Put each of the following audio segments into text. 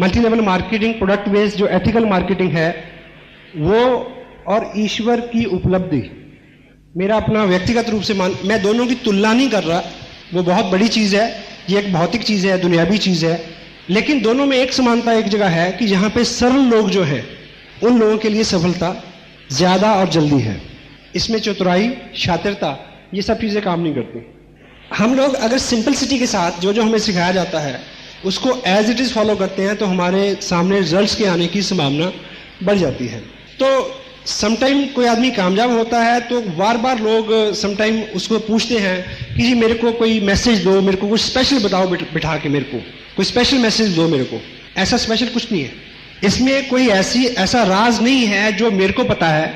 Multi level marketing, product based जो ethical marketing है वो, और ईश्वर की उपलब्धि, मेरा अपना व्यक्तिगत रूप से मैं दोनों की तुलना नहीं कर रहा, वो बहुत बड़ी चीज़ है, ये एक भौतिक चीज़ है, दुनियावी चीज़ है, लेकिन दोनों में एक समानता एक जगह है कि यहाँ पे सरल लोग जो हैं उन लोगों के लिए सफलता ज़्यादा और जल्दी है। इसमें चतुराई, शातिरता, ये सब चीज़ें काम नहीं करती। हम लोग अगर सिंपलिसिटी के साथ जो जो हमें सिखाया जाता है उसको एज इट इज़ फॉलो करते हैं तो हमारे सामने रिजल्ट्स के आने की संभावना बढ़ जाती है। तो समटाइम कोई आदमी कामयाब होता है तो बार बार लोग समटाइम उसको पूछते हैं कि जी मेरे को कोई मैसेज दो, मेरे को कुछ स्पेशल बताओ, बिठा के मेरे को कोई स्पेशल मैसेज दो मेरे को। ऐसा स्पेशल कुछ नहीं है, इसमें कोई ऐसा राज नहीं है जो मेरे को पता है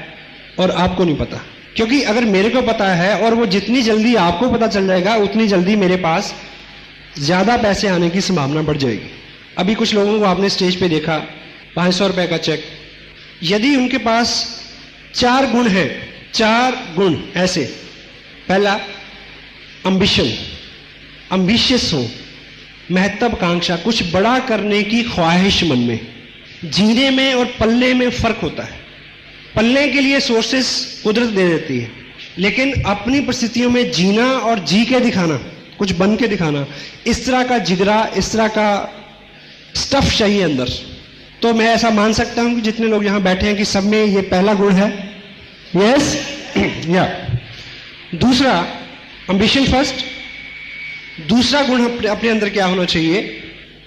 और आपको नहीं पता। क्योंकि अगर मेरे को पता है और वो जितनी जल्दी आपको पता चल जाएगा उतनी जल्दी मेरे पास ज़्यादा पैसे आने की संभावना बढ़ जाएगी। अभी कुछ लोगों को आपने स्टेज पे देखा, 500 रुपए का चेक, यदि उनके पास 4 गुण हैं, 4 गुण ऐसे, पहला अम्बिशन, अम्बिशियस हो, महत्वाकांक्षा, कुछ बड़ा करने की ख्वाहिश मन में। जीने में और पलने में फर्क होता है। पलने के लिए सोर्सेस कुदरत दे देती है, लेकिन अपनी परिस्थितियों में जीना और जी के दिखाना, कुछ बन के दिखाना, इस तरह का जिगरा, इस तरह का स्टफ चाहिए अंदर। तो मैं ऐसा मान सकता हूं कि जितने लोग यहां बैठे हैं कि सब में ये पहला गुण है। यस या दूसरा एम्बिशन फर्स्ट। दूसरा गुण अपने अंदर क्या होना चाहिए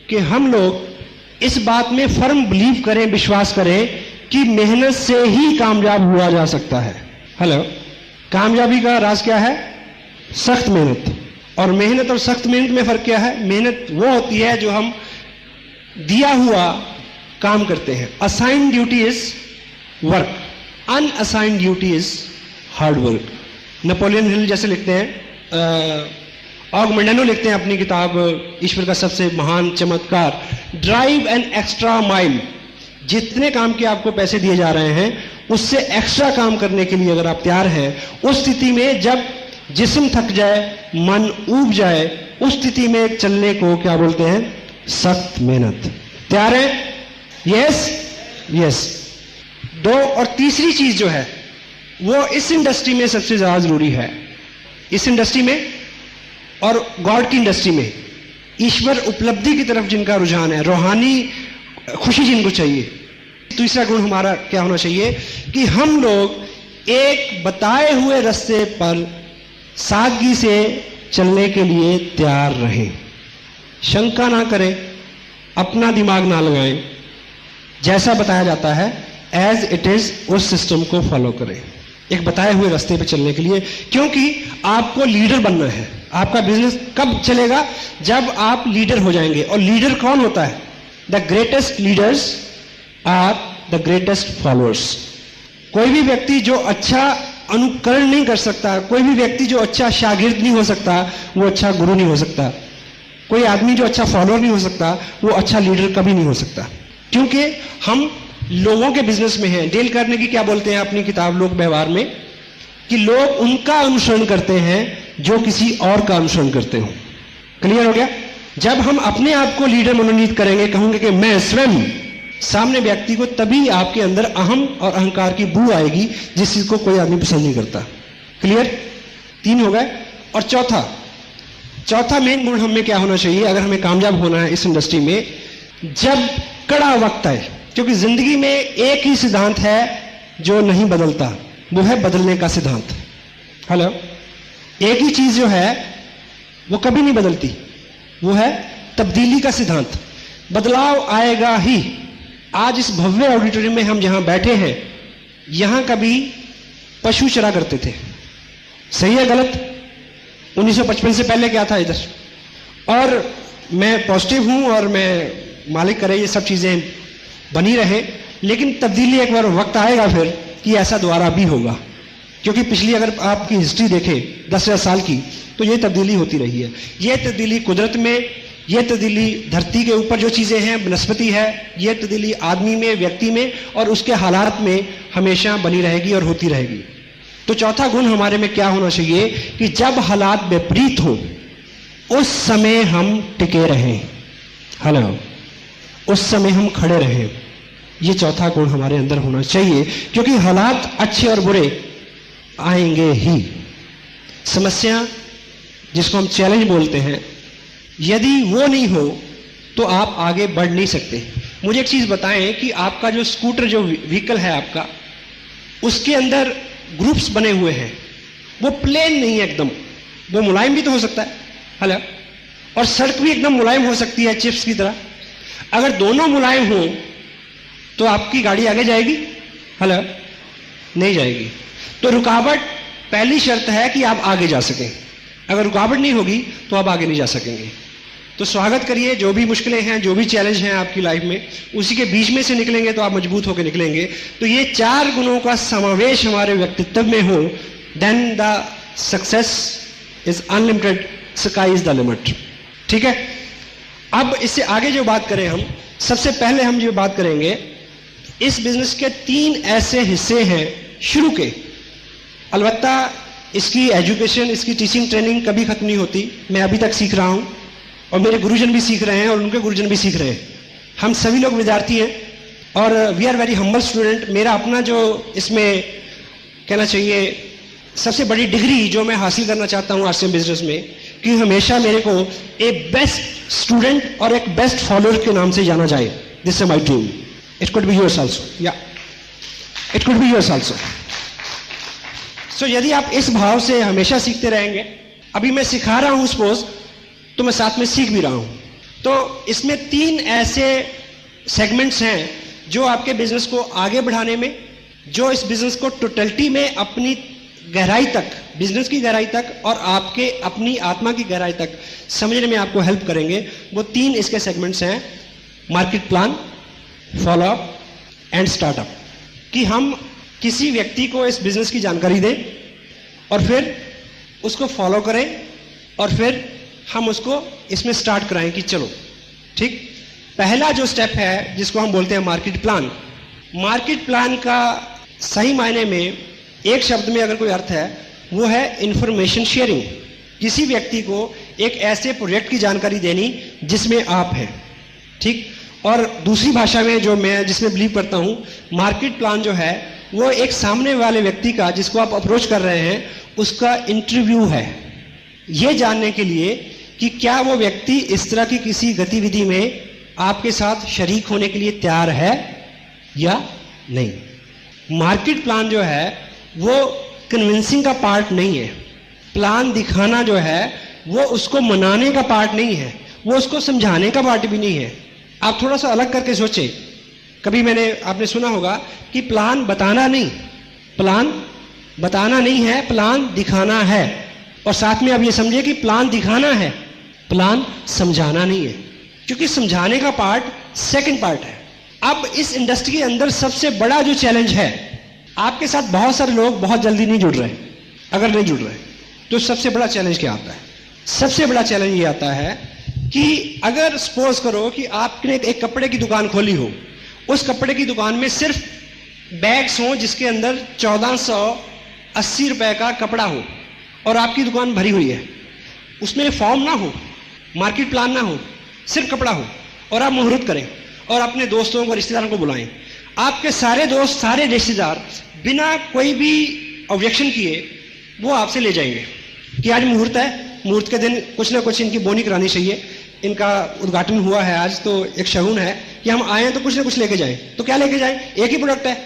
कि हम लोग इस बात में फर्म बिलीव करें, विश्वास करें कि मेहनत से ही कामयाब हुआ जा सकता है। हेलो, कामयाबी का राज क्या है? सख्त मेहनत। और मेहनत और सख्त मेहनत में फर्क क्या है? मेहनत वो होती है जो हम दिया हुआ काम करते हैं। Assigned duty is work, unassigned duty is hard work. Napoleon Hill जैसे लिखते हैं, ऑगमेंडानो लिखते हैं अपनी किताब ईश्वर का सबसे महान चमत्कार, ड्राइव एन एक्स्ट्रा माइल। जितने काम के आपको पैसे दिए जा रहे हैं उससे एक्स्ट्रा काम करने के लिए अगर आप तैयार हैं, उस स्थिति में जब जिस्म थक जाए, मन ऊब जाए, उस स्थिति में चलने को क्या बोलते हैं? सख्त मेहनत। तैयार है? Yes yes. दो और तीसरी चीज जो है वो इस इंडस्ट्री में सबसे ज्यादा जरूरी है, इस इंडस्ट्री में और गॉड की इंडस्ट्री में, ईश्वर उपलब्धि की तरफ जिनका रुझान है, रूहानी खुशी जिनको चाहिए। तीसरा गुण हमारा क्या होना चाहिए कि हम लोग एक बताए हुए रास्ते पर सादगी से चलने के लिए तैयार रहें, शंका ना करें, अपना दिमाग ना लगाएं, जैसा बताया जाता है एज इट इज उस सिस्टम को फॉलो करें एक बताए हुए रास्ते पे चलने के लिए। क्योंकि आपको लीडर बनना है। आपका बिजनेस कब चलेगा? जब आप लीडर हो जाएंगे। और लीडर कौन होता है? The greatest leaders are the greatest followers. कोई भी व्यक्ति जो अच्छा अनुकरण नहीं कर सकता, कोई भी व्यक्ति जो अच्छा शागिर्द नहीं हो सकता, वो अच्छा गुरु नहीं हो सकता। कोई आदमी जो अच्छा फॉलोअर नहीं हो सकता, वो अच्छा लीडर कभी नहीं हो सकता। क्योंकि हम लोगों के बिजनेस में हैं। डेल कार्नेगी क्या बोलते हैं अपनी किताब लोक व्यवहार में कि लोग उनका अनुसरण करते हैं जो किसी और का अनुसरण करते हो। क्लियर हो गया? जब हम अपने आप को लीडर मनोनीत करेंगे, कहूंगे कि मैं स्वयं, सामने व्यक्ति को तभी आपके अंदर अहम और अहंकार की बू आएगी, जिस चीज को कोई आदमी पसंद नहीं करता। क्लियर? 3 हो गए। और चौथा मेन गुण हमें क्या होना चाहिए अगर हमें कामयाब होना है इस इंडस्ट्री में? जब कड़ा वक्त आए, क्योंकि जिंदगी में एक ही सिद्धांत है जो नहीं बदलता, वो है बदलने का सिद्धांत। हेलो, एक ही चीज जो है वो कभी नहीं बदलती, वो है तब्दीली का सिद्धांत। बदलाव आएगा ही। आज इस भव्य ऑडिटोरियम में हम जहां बैठे हैं, यहां कभी पशु चरा करते थे। सही है गलत? 1955 से पहले क्या था इधर? और मैं पॉजिटिव हूं और मैं मालिक करे ये सब चीजें बनी रहे, लेकिन तब्दीली एक बार वक्त आएगा फिर कि ऐसा दोबारा भी होगा। क्योंकि पिछली अगर आपकी हिस्ट्री देखें 10,000 साल की, तो ये तब्दीली होती रही है। ये तब्दीली कुदरत में, ये तब्दीली धरती के ऊपर जो चीजें हैं, वनस्पति है, ये तब्दीली आदमी में, व्यक्ति में और उसके हालात में हमेशा बनी रहेगी और होती रहेगी। तो चौथा गुण हमारे में क्या होना चाहिए कि जब हालात विपरीत हो उस समय हम टिके रहें। हेलो, उस समय हम खड़े रहें। ये चौथा गुण हमारे अंदर होना चाहिए, क्योंकि हालात अच्छे और बुरे आएंगे ही। समस्या जिसको हम चैलेंज बोलते हैं, यदि वो नहीं हो तो आप आगे बढ़ नहीं सकते। मुझे एक चीज बताएं कि आपका जो स्कूटर, जो व्हीकल है आपका, उसके अंदर ग्रुप्स बने हुए हैं, वो प्लेन नहीं है एकदम, वो मुलायम भी तो हो सकता है, हेलो, और सड़क भी एकदम मुलायम हो सकती है चिप्स की तरह। अगर दोनों मुलायम हो तो आपकी गाड़ी आगे जाएगी? हेलो, नहीं जाएगी। तो रुकावट पहली शर्त है कि आप आगे जा सकें। अगर रुकावट नहीं होगी तो आप आगे नहीं जा सकेंगे। तो स्वागत करिए, जो भी मुश्किलें हैं, जो भी चैलेंज हैं आपकी लाइफ में, उसी के बीच में से निकलेंगे तो आप मजबूत होकर निकलेंगे। तो ये 4 गुणों का समावेश हमारे व्यक्तित्व में हो, then the success is unlimited, sky is the limit. ठीक है, अब इससे आगे जो बात करें हम, सबसे पहले हम जो बात करेंगे, इस बिजनेस के 3 ऐसे हिस्से हैं शुरू के। अलबत्ता इसकी एजुकेशन, इसकी टीचिंग ट्रेनिंग कभी खत्म नहीं होती। मैं अभी तक सीख रहा हूं और मेरे गुरुजन भी सीख रहे हैं और उनके गुरुजन भी सीख रहे हैं। हम सभी लोग विद्यार्थी हैं और we are very humble student. मेरा अपना जो इसमें कहना चाहिए सबसे बड़ी डिग्री जो मैं हासिल करना चाहता हूं आरसीएम बिजनेस में, कि हमेशा मेरे को एक बेस्ट स्टूडेंट और एक बेस्ट फॉलोअर के नाम से जाना जाए। This is my dream. It could be yours also, या it could be yours also. So यदि आप इस भाव से हमेशा सीखते रहेंगे, अभी मैं सिखा रहा हूं सपोज, तो मैं साथ में सीख भी रहा हूं। तो इसमें 3 ऐसे सेगमेंट्स हैं जो आपके बिजनेस को आगे बढ़ाने में, जो इस बिजनेस को टोटलिटी में अपनी गहराई तक, बिजनेस की गहराई तक और आपके अपनी आत्मा की गहराई तक समझने में आपको हेल्प करेंगे। वो 3 इसके सेगमेंट्स हैं, market plan, follow up and startup. कि हम किसी व्यक्ति को इस बिजनेस की जानकारी दें और फिर उसको फॉलो करें और फिर हम उसको इसमें स्टार्ट कराएं कि चलो ठीक। पहला जो स्टेप है जिसको हम बोलते हैं मार्केट प्लान। मार्केट प्लान का सही मायने में एक शब्द में अगर कोई अर्थ है, वो है इंफॉर्मेशन शेयरिंग। किसी व्यक्ति को एक ऐसे प्रोजेक्ट की जानकारी देनी जिसमें आप हैं, ठीक। और दूसरी भाषा में जो मैं जिसमें बिलीव करता हूं, मार्केट प्लान जो है वो एक सामने वाले व्यक्ति का, जिसको आप अप्रोच कर रहे हैं, उसका इंटरव्यू है, ये जानने के लिए कि क्या वो व्यक्ति इस तरह की किसी गतिविधि में आपके साथ शरीक होने के लिए तैयार है या नहीं। मार्केट प्लान जो है वो कन्विंसिंग का पार्ट नहीं है। प्लान दिखाना जो है वो उसको मनाने का पार्ट नहीं है, वो उसको समझाने का पार्ट भी नहीं है। आप थोड़ा सा अलग करके सोचें। कभी आपने सुना होगा कि प्लान बताना नहीं, प्लान बताना नहीं है, प्लान दिखाना है। और साथ में आप ये समझिए कि प्लान दिखाना है, प्लान समझाना नहीं है, क्योंकि समझाने का पार्ट सेकंड पार्ट है। अब इस इंडस्ट्री के अंदर सबसे बड़ा जो चैलेंज है, आपके साथ बहुत सारे लोग बहुत जल्दी नहीं जुड़ रहे। अगर नहीं जुड़ रहे तो सबसे बड़ा चैलेंज क्या आता है? सबसे बड़ा चैलेंज ये आता है कि अगर सपोज करो कि आपने एक कपड़े की दुकान खोली हो, उस कपड़े की दुकान में सिर्फ बैग्स हो जिसके अंदर 1480 रुपए का कपड़ा हो और आपकी दुकान भरी हुई है, उसमें फॉर्म ना हो, मार्केट प्लान ना हो, सिर्फ कपड़ा हो, और आप मुहूर्त करें और अपने दोस्तों को, रिश्तेदारों को बुलाएं। आपके सारे दोस्त, सारे रिश्तेदार बिना कोई भी ऑब्जेक्शन किए वो आपसे ले जाएंगे कि आज मुहूर्त है, मुहूर्त के दिन कुछ ना कुछ इनकी बोनी करानी चाहिए, इनका उद्घाटन हुआ है आज, तो एक शगुन है कि हम आए तो कुछ ना कुछ लेके जाएं। तो क्या लेके जाएं? एक ही प्रोडक्ट है,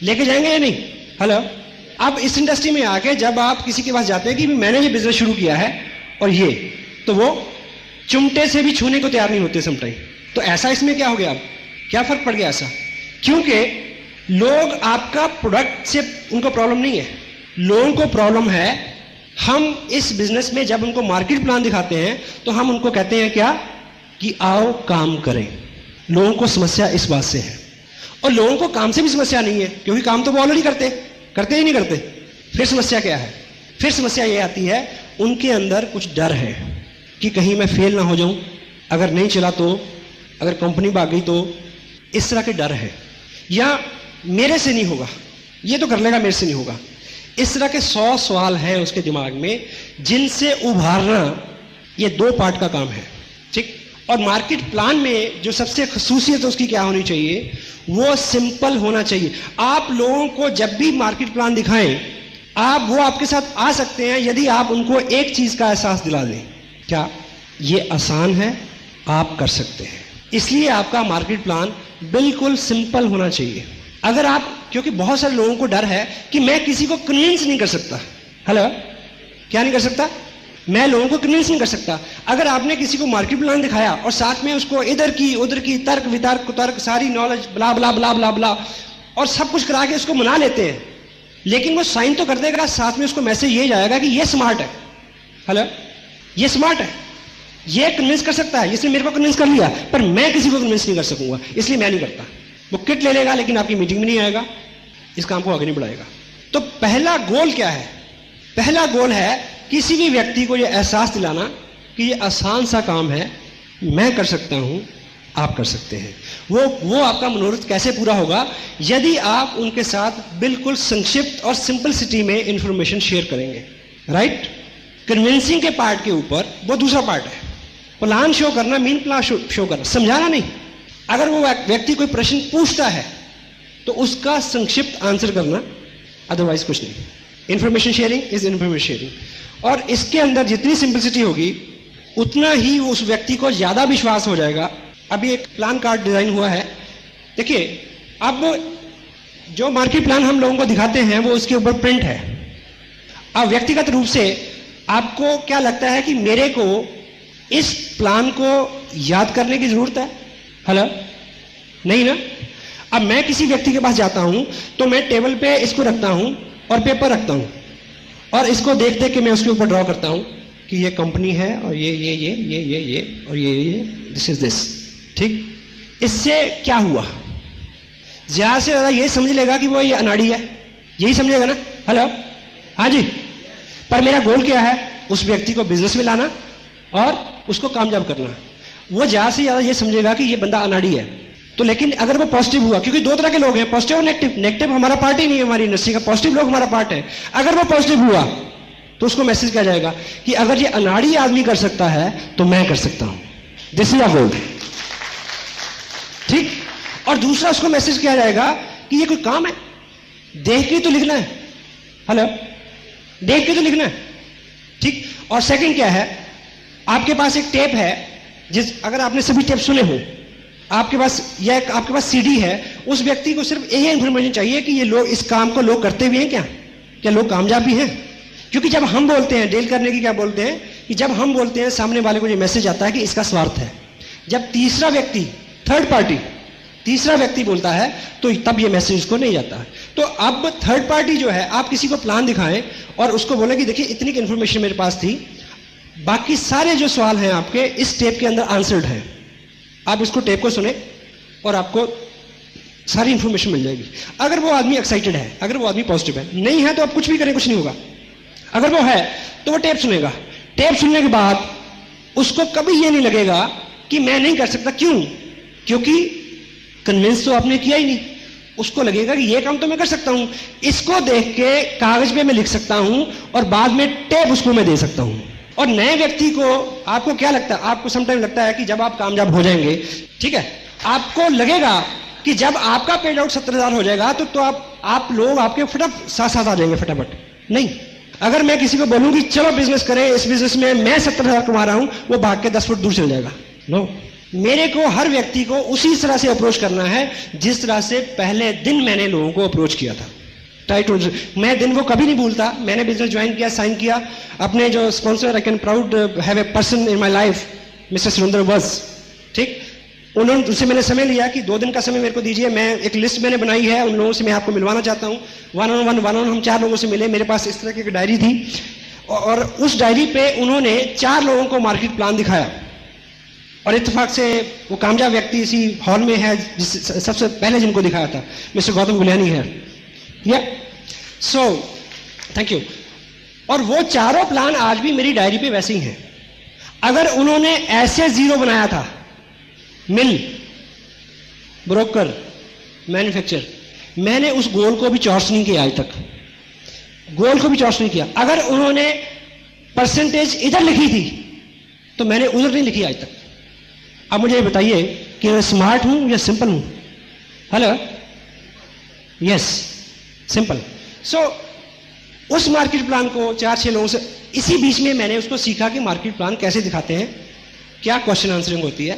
लेके जाएंगे या नहीं? हेलो। अब इस इंडस्ट्री में आके जब आप किसी के पास जाते हैं कि मैंने ये बिजनेस शुरू किया है और ये, तो वो चुमटे से भी छूने को तैयार नहीं होते समटाइम। तो ऐसा इसमें क्या हो गया? अब क्या फर्क पड़ गया ऐसा? क्योंकि लोग आपका प्रोडक्ट से उनको प्रॉब्लम नहीं है, लोगों को प्रॉब्लम है हम इस बिजनेस में जब उनको मार्केट प्लान दिखाते हैं तो हम उनको कहते हैं क्या कि आओ काम करें। लोगों को समस्या इस बात से है, और लोगों को काम से भी समस्या नहीं है क्योंकि काम तो वो ऑलरेडी करते ही नहीं करते। फिर समस्या क्या है? फिर समस्या ये आती है उनके अंदर कुछ डर है कि कहीं मैं फेल ना हो जाऊं, अगर नहीं चला तो, अगर कंपनी भाग गई तो, इस तरह के डर है। या मेरे से नहीं होगा, ये तो कर लेगा, मेरे से नहीं होगा। इस तरह के 100 सवाल हैं उसके दिमाग में जिनसे उभारना ये 2 पार्ट का काम है, ठीक। और मार्केट प्लान में जो सबसे खसूसियत उसकी क्या होनी चाहिए, वो सिंपल होना चाहिए। आप लोगों को जब भी मार्केट प्लान दिखाएं, वो आपके साथ आ सकते हैं यदि आप उनको एक चीज का एहसास दिला दें, क्या ये आसान है, आप कर सकते हैं। इसलिए आपका मार्केट प्लान बिल्कुल सिंपल होना चाहिए। अगर आप, क्योंकि बहुत सारे लोगों को डर है कि मैं किसी को कन्विंस नहीं कर सकता। हेलो, क्या नहीं कर सकता? मैं लोगों को कन्विंस नहीं कर सकता। अगर आपने किसी को मार्केट प्लान दिखाया और साथ में उसको इधर की उधर की तर्क वितर्क कुतर्क सारी नॉलेज ब्ला ब्ला ब्ला ब्ला ब्ला और सब कुछ करा के उसको मना लेते हैं, लेकिन वो साइन तो कर देगा, साथ में उसको मैसेज ये जाएगा कि ये स्मार्ट है। हेलो, ये स्मार्ट है, ये कन्विंस कर सकता है, इसने मेरे को कन्विंस कर लिया, पर मैं किसी को कन्विंस नहीं कर सकूंगा, इसलिए मैं नहीं करता। वो किट ले लेगा लेकिन आपकी मीटिंग में नहीं आएगा, इस काम को आगे नहीं बढ़ाएगा। तो पहला गोल क्या है? पहला गोल है किसी भी व्यक्ति को यह एहसास दिलाना कि ये आसान सा काम है, मैं कर सकता हूं, आप कर सकते हैं। वो आपका मनोरथ कैसे पूरा होगा? यदि आप उनके साथ बिल्कुल संक्षिप्त और सिंपलिसिटी में इंफॉर्मेशन शेयर करेंगे। राइट? कन्विंसिंग के पार्ट के ऊपर वो दूसरा पार्ट है, प्लान शो करना, मीन प्लान शो करना, समझाना नहीं। अगर वो व्यक्ति कोई प्रश्न पूछता है तो उसका संक्षिप्त आंसर करना, अदरवाइज कुछ नहीं। Information sharing is information sharing, और इसके अंदर जितनी सिंपलिसिटी होगी उतना ही उस व्यक्ति को ज्यादा विश्वास हो जाएगा। अभी एक प्लान कार्ड डिजाइन हुआ है, देखिए, अब जो मार्केट प्लान हम लोगों को दिखाते हैं वो उसके ऊपर प्रिंट है। अब व्यक्तिगत रूप से आपको क्या लगता है कि मेरे को इस प्लान को याद करने की जरूरत है? हेलो, नहीं ना। अब मैं किसी व्यक्ति के पास जाता हूं तो मैं टेबल पे इसको रखता हूं और पेपर रखता हूं और इसको देख देख के मैं उसके ऊपर ड्रॉ करता हूं कि ये कंपनी है और ये और ये दिस इज दिस। ठीक, इससे क्या हुआ? ज्यादा से ज्यादा ये समझ लेगा कि वो ये अनाड़ी है, यही समझेगा ना। हेलो, हाँ जी। पर मेरा गोल क्या है? उस व्यक्ति को बिजनेस में लाना और उसको कामयाब करना। वो ज्यादा से ज्यादा ये समझेगा कि ये बंदा अनाड़ी है। तो लेकिन अगर वो पॉजिटिव हुआ, क्योंकि दो तरह के लोग हैं, पॉजिटिव और नेगेटिव। नेगेटिव हमारा पार्ट ही नहीं है हमारी इंडस्ट्री का, पॉजिटिव लोग हमारा पार्ट है। अगर वो पॉजिटिव हुआ तो उसको मैसेज किया जाएगा कि अगर ये अनाड़ी आदमी कर सकता है तो मैं कर सकता हूं, दिस इज अ गोल। ठीक, और दूसरा उसको मैसेज किया जाएगा कि ये कोई काम है, देख के तो लिखना है। हेलो, देख के तो लिखना है। ठीक, और सेकंड क्या है, आपके पास एक टेप है, अगर आपने सभी टेप सुने हो, आपके पास सीडी है, उस व्यक्ति को सिर्फ यही इंफॉर्मेशन चाहिए कि ये लोग इस काम को लोग करते भी हैं, क्या लोग कामयाब भी हैं। क्योंकि जब हम बोलते हैं, डील करने की क्या बोलते हैं कि जब हम बोलते हैं सामने वाले को ये मैसेज आता है कि इसका स्वार्थ है। जब तीसरा व्यक्ति, थर्ड पार्टी, तीसरा व्यक्ति बोलता है तो तब ये मैसेज उसको नहीं जाता। तो अब थर्ड पार्टी जो है, आप किसी को प्लान दिखाएं और उसको बोले कि देखिए इतनी की इंफॉर्मेशन मेरे पास थी, बाकी सारे जो सवाल हैं आपके इस टेप के अंदर आंसर्ड हैं, आप इसको टेप को सुने और आपको सारी इंफॉर्मेशन मिल जाएगी। अगर वो आदमी एक्साइटेड है, अगर वो आदमी पॉजिटिव है, नहीं है तो आप कुछ भी करें कुछ नहीं होगा। अगर वो है तो वो टेप सुनेगा। टेप सुनने के बाद उसको कभी ये नहीं लगेगा कि मैं नहीं कर सकता। क्यों? क्योंकि कन्विंस तो आपने किया ही नहीं। उसको लगेगा कि ये काम तो मैं कर सकता हूं, इसको देख के कागज पे मैं लिख सकता हूं और बाद में टेप उसको मैं दे सकता हूं। और नए व्यक्ति को, आपको क्या लगता है, आपको समटाइम लगता है कि जब आप कामयाब हो जाएंगे, ठीक है, आपको लगेगा कि जब आपका पेड आउट 70,000 हो जाएगा तो आप लोग आपके फटाफट साथ आ जाएंगे फटाफट। नहीं, अगर मैं किसी को बोलूं कि चलो बिजनेस करें, इस बिजनेस में मैं 70,000 कमा रहा हूं, वो भाग के 10 फुट दूर चल जाएगा। नो, मेरे को हर व्यक्ति को उसी तरह से अप्रोच करना है जिस तरह से पहले दिन मैंने लोगों को अप्रोच किया था। मैं दिन वो कभी नहीं भूलता। मैंने बिजनेस ज्वाइन किया, साइन किया, अपने जो sponsor, I can proud have a person in my life, mister Surendra बस। ठीक, उन्होंने, उससे मैंने समय लिया कि 2 दिन का समय मेरे को दीजिए, मैं एक लिस्ट मैंने बनाई है, उन लोगों से मैं आपको मिलवाना चाहता हूँ। वन ऑन हम 4 लोगों से मिले। मेरे पास इस तरह की एक डायरी थी और उस डायरी पे उन्होंने 4 लोगों को मार्केट प्लान दिखाया और इत्तेफाक से वो कामयाब व्यक्ति इसी हॉल में है सबसे पहले जिनको दिखाया था, मिस्टर गौतम गुलियानी है। या सो थैंक यू। और वो चारों प्लान आज भी मेरी डायरी पे वैसे ही हैं। अगर उन्होंने ऐसे 0 बनाया था, मिल, ब्रोकर, मैन्युफैक्चर, मैंने उस गोल को भी चॉर्स नहीं किया आज तक, गोल को भी चॉर्स नहीं किया। अगर उन्होंने परसेंटेज इधर लिखी थी तो मैंने उधर नहीं लिखी आज तक। अब मुझे ये बताइए कि मैं स्मार्ट हूं या सिंपल हूं? Hello, yes, simple. सो उस मार्केट प्लान को 4-6 लोगों से, इसी बीच में मैंने उसको सीखा कि मार्केट प्लान कैसे दिखाते हैं, क्या क्वेश्चन आंसरिंग होती है,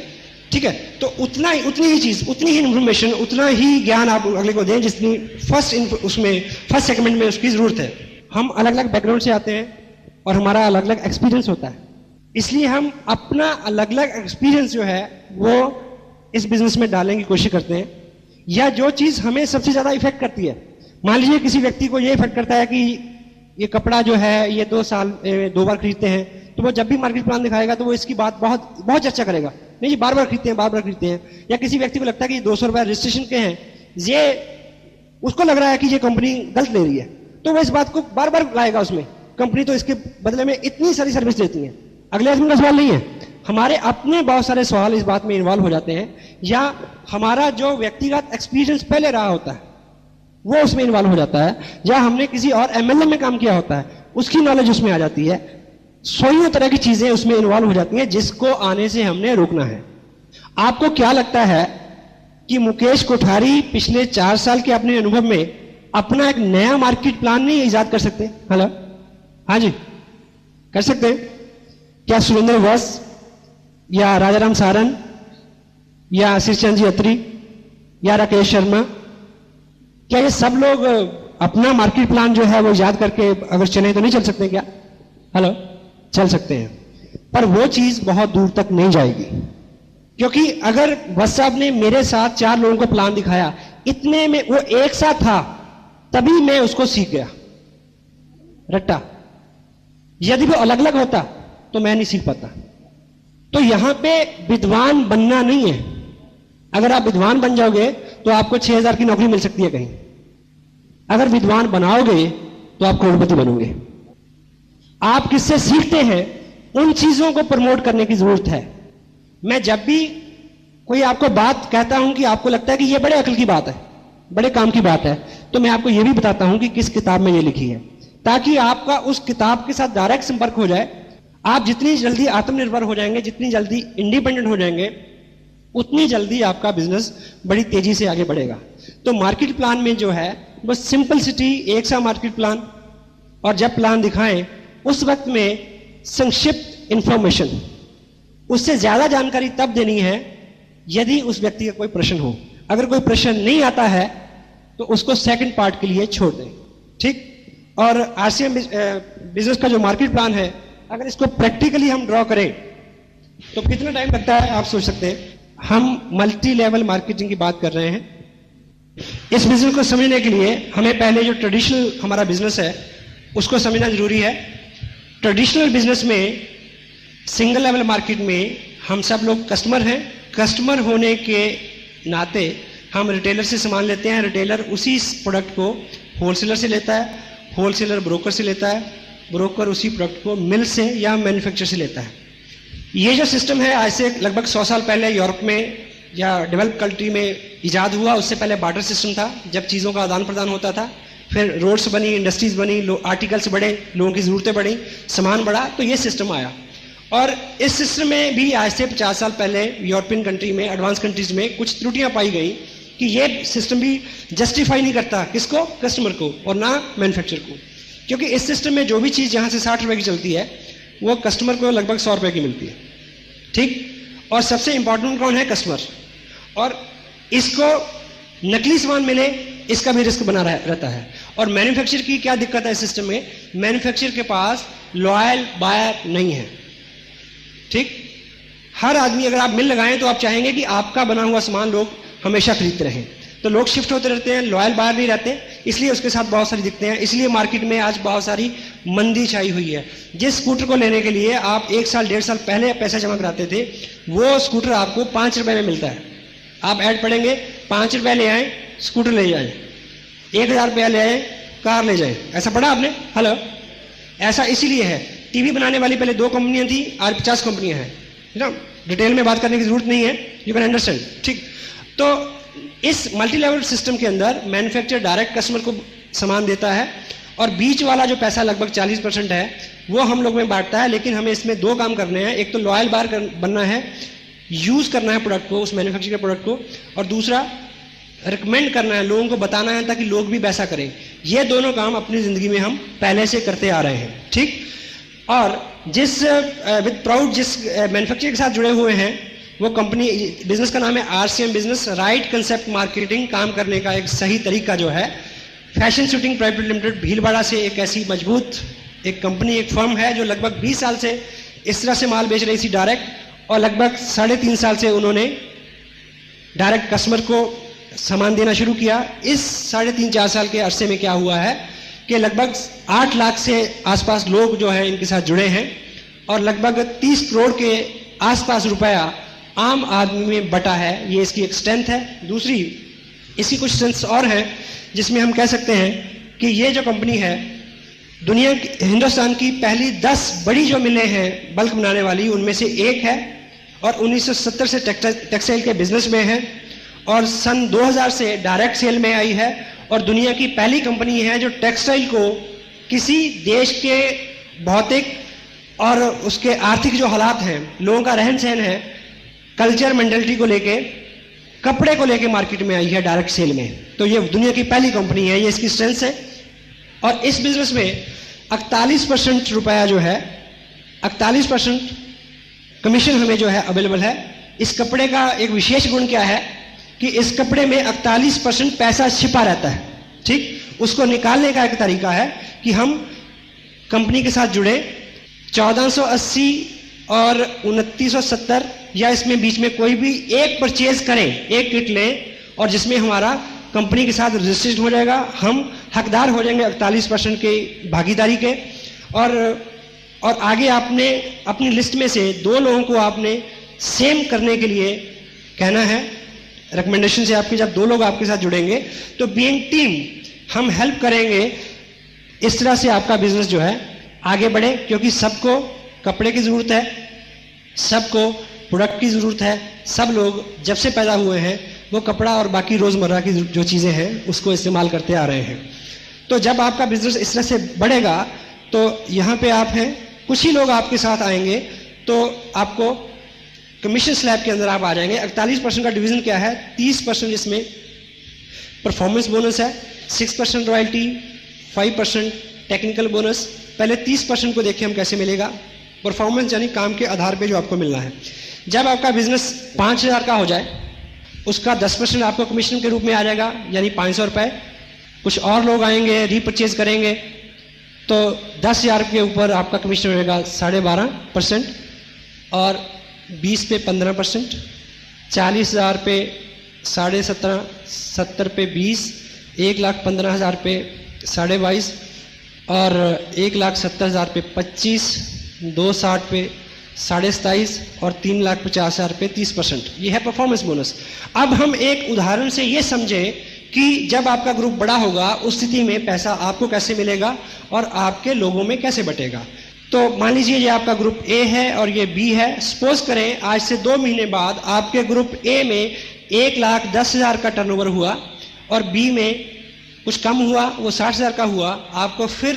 ठीक है। तो उतनी ही चीज, उतनी ही इंफॉर्मेशन, उतना ही ज्ञान आप अगले को दें जितनी फर्स्ट सेगमेंट में उसकी जरूरत है। हम अलग अलग बैकग्राउंड से आते हैं और हमारा अलग अलग एक्सपीरियंस होता है, इसलिए हम अपना अलग अलग एक्सपीरियंस जो है वो इस बिजनेस में डालने की कोशिश करते हैं। या जो चीज हमें सबसे ज्यादा इफेक्ट करती है, मान लीजिए किसी व्यक्ति को ये इफेक्ट करता है कि ये कपड़ा जो है ये 2 बार खरीदते हैं, तो वो जब भी मार्केट प्लान दिखाएगा तो वो इसकी बात बहुत बहुत चर्चा करेगा, नहीं जी बार बार खरीदते हैं, बार बार खरीदते हैं। या किसी व्यक्ति को लगता है कि 200 रुपए रजिस्ट्रेशन के हैं, ये उसको लग रहा है कि ये कंपनी गलत ले रही है, तो वो इस बात को बार बार लाएगा उसमें, कंपनी तो इसके बदले में इतनी सारी सर्विस देती है। अगले आदमी का सवाल नहीं है, हमारे अपने बहुत सारे सवाल इस बात में इन्वॉल्व हो जाते हैं, या हमारा जो व्यक्तिगत एक्सपीरियंस पहले रहा होता है वो उसमें इन्वॉल्व हो जाता है, या हमने किसी और एमएलए में काम किया होता है उसकी नॉलेज उसमें आ जाती है। सौ तरह की चीजें उसमें इन्वॉल्व हो जाती हैं जिसको आने से हमने रोकना है। आपको क्या लगता है कि मुकेश कोठारी पिछले 4 साल के अपने अनुभव में अपना एक नया मार्केट प्लान नहीं इजाद कर सकते? हेलो, हाँ जी, कर सकते हैं क्या? सुरेंद्र वस या राजाराम सारन या शीर्चंद जी अत्री या राकेश शर्मा, क्या ये सब लोग अपना मार्केट प्लान जो है वो याद करके अगर चले तो नहीं चल सकते क्या? हेलो, चल सकते हैं, पर वो चीज बहुत दूर तक नहीं जाएगी। क्योंकि अगर वस साहब ने मेरे साथ 4 लोगों को प्लान दिखाया, इतने में वो एक साथ था, तभी मैं उसको सीख गया रट्टा। यदि वो अलग अलग होता तो मैं नहीं सीख पाता। तो यहां पे विद्वान बनना नहीं है। अगर आप विद्वान बन जाओगे तो आपको 6000 की नौकरी मिल सकती है कहीं। अगर विद्वान बनाओगे तो आप करोड़पति बनोगे। आप किससे सीखते हैं उन चीजों को प्रमोट करने की जरूरत है। मैं जब भी कोई आपको बात कहता हूं कि आपको लगता है कि यह बड़े अकल की बात है, बड़े काम की बात है, तो मैं आपको यह भी बताता हूं कि किस किताब में यह लिखी है, ताकि आपका उस किताब के साथ डायरेक्ट संपर्क हो जाए। आप जितनी जल्दी आत्मनिर्भर हो जाएंगे, जितनी जल्दी इंडिपेंडेंट हो जाएंगे, उतनी जल्दी आपका बिजनेस बड़ी तेजी से आगे बढ़ेगा। तो मार्केट प्लान में जो है वो सिंपलिसिटी, एक सा मार्केट प्लान, और जब प्लान दिखाएं उस वक्त में संक्षिप्त इंफॉर्मेशन, उससे ज्यादा जानकारी तब देनी है यदि उस व्यक्ति का कोई प्रश्न हो। अगर कोई प्रश्न नहीं आता है तो उसको सेकंड पार्ट के लिए छोड़ दें, ठीक। और आरसीएम बिजनेस का जो मार्केट प्लान है, अगर इसको प्रैक्टिकली हम ड्रॉ करें तो कितना टाइम लगता है आप सोच सकते हैं। हम मल्टी लेवल मार्केटिंग की बात कर रहे हैं। इस बिजनेस को समझने के लिए हमें पहले जो ट्रेडिशनल हमारा बिजनेस है उसको समझना जरूरी है। ट्रेडिशनल बिजनेस में, सिंगल लेवल मार्केट में हम सब लोग कस्टमर हैं। कस्टमर होने के नाते हम रिटेलर से सामान लेते हैं, रिटेलर उसी प्रोडक्ट को होलसेलर से लेता है, होलसेलर ब्रोकर से लेता है, ब्रोकर उसी प्रोडक्ट को मिल से या मैन्युफैक्चर से लेता है। ये जो सिस्टम है आज से लगभग 100 साल पहले यूरोप में या डेवलप कंट्री में इजाद हुआ। उससे पहले बार्टर सिस्टम था, जब चीज़ों का आदान प्रदान होता था। फिर रोड्स बनी, इंडस्ट्रीज बनी, आर्टिकल्स बढ़े, लोगों की ज़रूरतें बढ़ी, सामान बढ़ा, तो ये सिस्टम आया। और इस सिस्टम में भी आज से 50 साल पहले यूरोपियन कंट्री में, एडवांस कंट्रीज में कुछ त्रुटियां पाई गई कि ये सिस्टम भी जस्टिफाई नहीं करता किसको, कस्टमर को, और ना मैन्युफैक्चर को। क्योंकि इस सिस्टम में जो भी चीज़ यहाँ से 60 रुपए की चलती है वो कस्टमर को लगभग 100 रुपए की मिलती है, ठीक। और सबसे इंपॉर्टेंट कौन है? कस्टमर। और इसको नकली सामान मिले इसका भी रिस्क बना रहता है। और मैन्युफैक्चर की क्या दिक्कत है इस सिस्टम में? मैन्युफैक्चर के पास लॉयल बायर नहीं है, ठीक। हर आदमी, अगर आप मिल लगाएं तो आप चाहेंगे कि आपका बना हुआ सामान लोग हमेशा खरीदते रहें, तो लोग शिफ्ट होते रहते हैं, लॉयल बायर नहीं रहते, इसलिए उसके साथ बहुत सारी दिक्कतें हैं। इसलिए मार्केट में आज बहुत सारी मंदी छाई हुई है। जिस स्कूटर को लेने के लिए आप 1 साल 1.5 साल पहले पैसा जमा कराते थे, वो स्कूटर आपको 5 रुपए में मिलता है। आप ऐड पढ़ेंगे, 5 रुपए ले आए स्कूटर ले जाए, 1000 रुपया ले आए कार ले जाए। ऐसा पढ़ा आपने? हेलो, ऐसा इसीलिए है। टीवी बनाने वाली पहले 2 कंपनियां थी, आज 50 कंपनियां हैं, ना। डिटेल में बात करने की जरूरत नहीं है, यू कैन अंडरस्टैंड, ठीक। तो इस मल्टी लेवल सिस्टम के अंदर मैन्युफैक्चर डायरेक्ट कस्टमर को सामान देता है, और बीच वाला जो पैसा लगभग 40% है वो हम लोग में बांटता है। लेकिन हमें इसमें 2 काम करने हैं। एक तो लॉयल बायर बनना है, यूज़ करना है प्रोडक्ट को, उस मैन्युफैक्चर के प्रोडक्ट को, और दूसरा रिकमेंड करना है, लोगों को बताना है ताकि लोग भी वैसा करें। ये दोनों काम अपनी ज़िंदगी में हम पहले से करते आ रहे हैं, ठीक। और जिस विद प्राउड जिस मैन्युफैक्चरिंग के साथ जुड़े हुए हैं, वो कंपनी, बिजनेस का नाम है RCM business, right concept marketing. काम करने का एक सही तरीका जो है, fashion shooting private limited Bhilwara से एक ऐसी मजबूत एक कंपनी, एक फर्म है जो लगभग 20 साल से इस तरह से माल बेच रही थी डायरेक्ट, और लगभग 3.5 साल से उन्होंने डायरेक्ट कस्टमर को सामान देना शुरू किया। इस 3.5-4 साल के अरसे में क्या हुआ है कि लगभग 8 लाख से आसपास लोग जो है इनके साथ जुड़े हैं, और लगभग 30 करोड़ के आसपास रुपया आम आदमी में बटा है। ये इसकी एक स्ट्रेंथ है। दूसरी इसकी कुछ स्ट्रेंथ्स और हैं जिसमें हम कह सकते हैं कि ये जो कंपनी है, दुनिया हिंदुस्तान की पहली 10 बड़ी जो मिलें हैं बल्क बनाने वाली, उनमें से एक है, और 1970 से टेक्सटाइल के बिजनेस में है, और सन 2000 से डायरेक्ट सेल में आई है, और दुनिया की पहली कंपनी है जो टेक्सटाइल को किसी देश के भौतिक और उसके आर्थिक जो हालात हैं, लोगों का रहन सहन है, कल्चर मेंटालिटी को लेके, कपड़े को लेके मार्केट में आई है डायरेक्ट सेल में। तो ये दुनिया की पहली कंपनी है, ये इसकी स्ट्रेंथ है। और इस बिजनेस में 48% रुपया जो है, 48% कमीशन हमें जो है अवेलेबल है। इस कपड़े का एक विशेष गुण क्या है कि इस कपड़े में 48% पैसा छिपा रहता है, ठीक। उसको निकालने का एक तरीका है कि हम कंपनी के साथ जुड़े, 1480 और 2970 या इसमें बीच में कोई भी एक परचेज करें, एक किट लें, और जिसमें हमारा कंपनी के साथ रजिस्ट्रेशन हो जाएगा, हम हकदार हो जाएंगे 48% की भागीदारी के। और आगे आपने अपनी लिस्ट में से 2 लोगों को आपने सेम करने के लिए कहना है। रिकमेंडेशन से आपके जब 2 लोग आपके साथ जुड़ेंगे तो बीइंग टीम हम हेल्प करेंगे, इस तरह से आपका बिजनेस जो है आगे बढ़े, क्योंकि सबको कपड़े की जरूरत है, सबको प्रोडक्ट की जरूरत है। सब लोग जब से पैदा हुए हैं वो कपड़ा और बाकी रोजमर्रा की जो चीजें हैं उसको इस्तेमाल करते आ रहे हैं। तो जब आपका बिजनेस इस तरह से बढ़ेगा तो यहाँ पे आप हैं, कुछ ही लोग आपके साथ आएंगे, तो आपको कमीशन स्लैब के अंदर आप आ जाएंगे। 48% का डिवीजन क्या है, 30% इसमें परफॉर्मेंस बोनस है, 6% रॉयल्टी, 5% टेक्निकल बोनस। पहले 30% को देखें हम कैसे मिलेगा। परफॉर्मेंस यानी काम के आधार पे जो आपको मिलना है। जब आपका बिजनेस 5000 का हो जाए, उसका 10% आपको कमीशन के रूप में आ जाएगा, यानी 500 रुपए। कुछ और लोग आएंगे, रीपरचेज करेंगे, तो 10,000 के ऊपर आपका कमीशन रहेगा 12.5%, और 20 पे 15%, 40,000 पे 17.5%, 70 पे 20, 1,15,000 पे 22.5%, और 1,70,000 पे 25, 260 पे 27.5, और 3,50,000 पे 30%। ये है परफॉर्मेंस बोनस। अब हम एक उदाहरण से ये समझे कि जब आपका ग्रुप बड़ा होगा उस स्थिति में पैसा आपको कैसे मिलेगा और आपके लोगों में कैसे बटेगा। तो मान लीजिए ये आपका ग्रुप ए है और ये बी है। सपोज करें आज से 2 महीने बाद आपके ग्रुप ए में 1,10,000 का टर्नओवर हुआ और बी में कुछ कम हुआ, वो 60,000 का हुआ। आपको फिर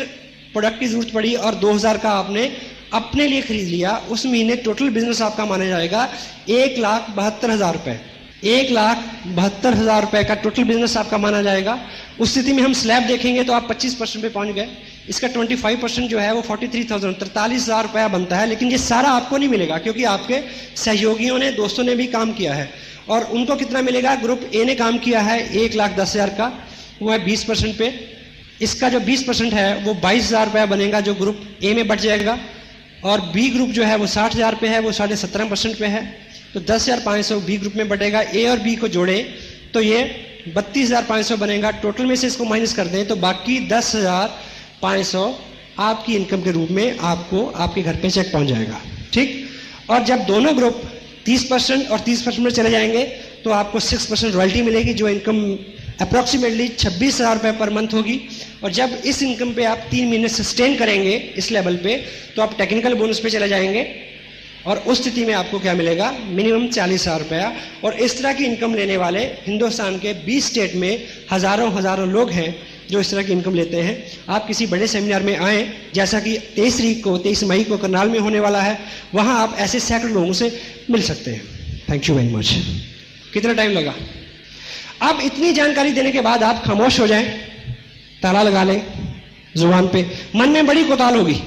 प्रोडक्ट की जरूरत पड़ी और 2,000 का आपने अपने लिए खरीद लिया। उस महीने टोटल बिजनेस आपका माना जाएगा 1,72,000 रुपए। 1,72,000 रुपए का टोटल बिजनेस आपका माना जाएगा। उस स्थिति में हम स्लैब देखेंगे तो आप 25% पे पहुंच गए। इसका 25% जो है वो 43,000 43,000 रुपया बनता है। लेकिन ये सारा आपको नहीं मिलेगा क्योंकि आपके सहयोगियों ने, दोस्तों ने भी काम किया है। और उनको कितना मिलेगा? ग्रुप ए ने काम किया है 1,10,000 का, वो है 20% पे। इसका जो 20% है वो 22,000 रुपया बनेगा जो ग्रुप ए में बच जाएगा। और बी ग्रुप जो है वो 60,000 पे है, वो 17.5% पे है। तो 10,500 बी ग्रुप में बटेगा। ए और बी को जोड़े तो ये 32,500 बनेगा। टोटल में से इसको माइनस कर दें तो बाकी 10,500 आपकी इनकम के रूप में आपको आपके घर पे चेक पहुंच जाएगा। ठीक। और जब दोनों ग्रुप 30% और 30% में चले जाएंगे तो आपको 6% रॉयल्टी मिलेगी जो इनकम अप्रॉक्सीमेटली 26,000 रुपये पर मंथ होगी। और जब इस इनकम पे आप 3 महीने सस्टेन करेंगे इस लेवल पे तो आप टेक्निकल बोनस पे चले जाएंगे और उस स्थिति में आपको क्या मिलेगा? मिनिमम 40,000 रुपया। और इस तरह की इनकम लेने वाले हिंदुस्तान के 20 स्टेट में हजारों लोग हैं जो इस तरह की इनकम लेते हैं। आप किसी बड़े सेमिनार में आएँ, जैसा कि 23 मई को करनाल में होने वाला है, वहाँ आप ऐसे सैकड़ों लोगों से मिल सकते हैं। Thank you very much. कितना टाइम लगा? अब इतनी जानकारी देने के बाद आप खामोश हो जाएं, ताला लगा लें जुबान पे। मन में बड़ी कोताल होगी,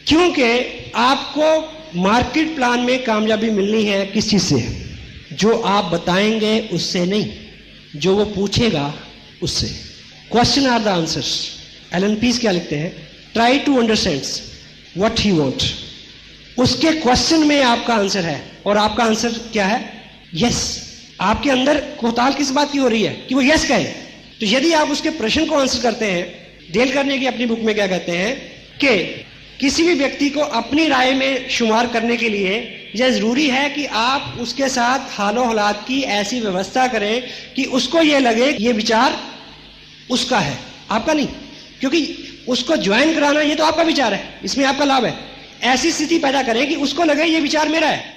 क्योंकि आपको मार्केट प्लान में कामयाबी मिलनी है किस चीज से? जो आप बताएंगे उससे नहीं, जो वो पूछेगा उससे। Question are the answers. Allan Pease क्या लिखते हैं? Try to understand what he want. उसके क्वेश्चन में आपका आंसर है, और आपका आंसर क्या है? यस। आपके अंदर कोताल किस बात की हो रही है कि वो यस कहे? तो यदि आप उसके प्रश्न को आंसर करते हैं, डेल करने की अपनी बुक में क्या कहते हैं कि किसी भी व्यक्ति को अपनी राय में शुमार करने के लिए यह जरूरी है कि आप उसके साथ हालो हालात की ऐसी व्यवस्था करें कि उसको यह लगे ये विचार उसका है, आपका नहीं। क्योंकि उसको ज्वाइन कराना ये तो आपका विचार है, इसमें आपका लाभ है। ऐसी स्थिति पैदा करें कि उसको लगे ये विचार मेरा है।